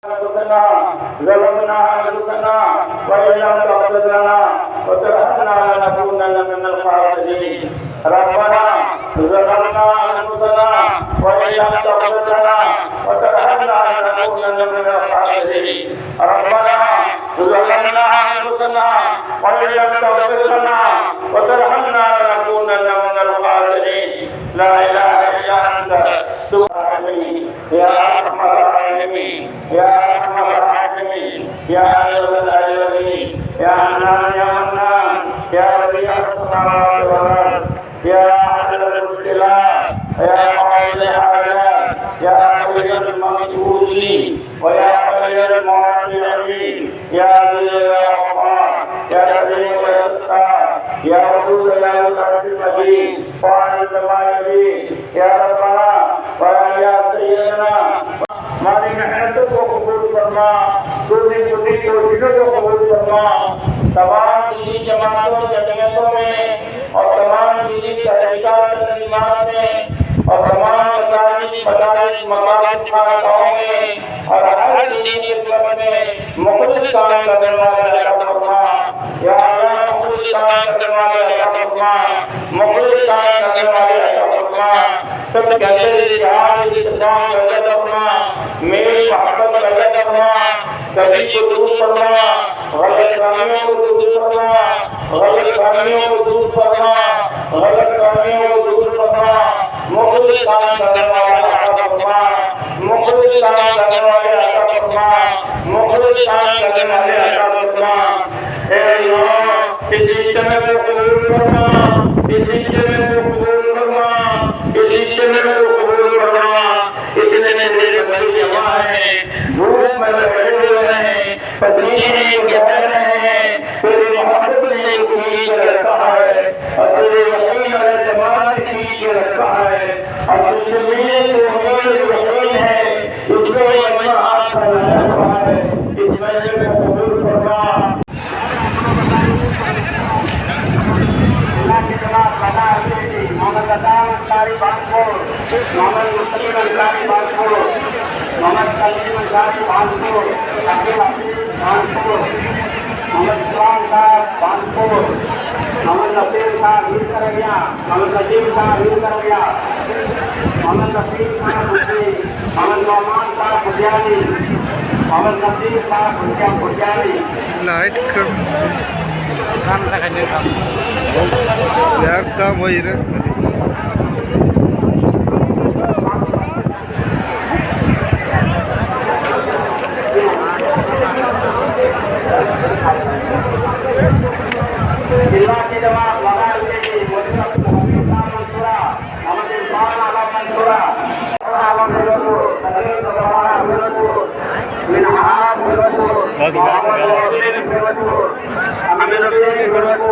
ربنا ظلمنا أنفسنا وإن لم تغفر لنا وترحمنا لنكونن من الخاسرين ربنا ظلمنا أنفسنا وإن لم تغفر لنا وترحمنا لنكونن من الخاسرين ربنا ظلمنا أنفسنا وإن لم تغفر لنا وترحمنا لنكونن من الخاسرين لا إله إلا أنت سبحانك يا أرحم الراحمين يا أرحم الراحمين يا أجل الأجلين يا حنان يا منان يا بديع السماوات والأرض يا عدل الابتلاء يا قاضي الحاجات يا قوي المنصورين ويا قوي المعافين يا ذي الغفار يا كريم ويسار يا ودود يا مكرم المجيد وعلى ما يريد يا ربنا ويا سيدنا हमारी मेहनतों को कबूल फरमा, छोटी छोटी कोशिशों को कबूल फरमा, तमाम दीनी जमातों जमीयतों में और तमाम दीनी तहरीकात तंजीमात में और तमाम मदारिस मकातब खानकाओं में और हर दीनी क्लब में मुखलिस काम करने वाले अता फरमा या अल्लाह मुखलिस काम करने वाले अता फरमा मुखलिस काम करने वाले अता फरमा सब कहते इतिहाद इस्लाम अता फरमा मेल मोहब्बत अता फरमा सभी को दूर फरमा गलतफहमियों को दूर फरमा गलतफहमियों को दूर फरमा गलतफहमियों को दूर फरमा मुखलिस काम करने वाले अता फरमा मुखलिस काम करने वाले अता फरमा मुखलिस काम करने वाले अता फरमा हे अल्लाह इस इज्तिमा को कबूल फरमा इस इज्तिमा को कबूल फरमा इस इज्तिमा को कबूल फरमा इतने में मेरे भाई जमा है धूप में बैठे हुए हैं पसीने बह रहे हैं तेरी मोहब्बत ने खींच के रखा है और तेरे यकीन और एतमाद ने खींच के रखा है और तुझसे मिलने को उम्मीद यकीन है इसलिए अपना हाथ फैलाया हुआ है इस मजलिस को कबूल फरमा मोहम्मद अतान अंसारी बागपुर मोहम्मद मुस्लिम अंसारी बागपुर मोहम्मद सलीम अंसारी बागपुर अब्दुल हफीज बागपुर मोहम्मद इस्लाम साहब बागपुर मोहम्मद नसीम साहब वीर करगिया मोहम्मद नजीम साहब वीर करगिया मोहम्मद नसीम साहब मुस्लिम मोहम्मद नौमान साहब बुझाली मोहम्मद नसीम साहब बुझाली लाइट कर यार काम वही रे जिला की जमात लगा लेगी मोदी साहब मंसूरा हमारे बाल आलम मंसूरा आलम मिलतो सदर सवारा मिलतो मिनहाज मिलतो मोहम्मद रसूल मिलतो अमीर रसूल मिलतो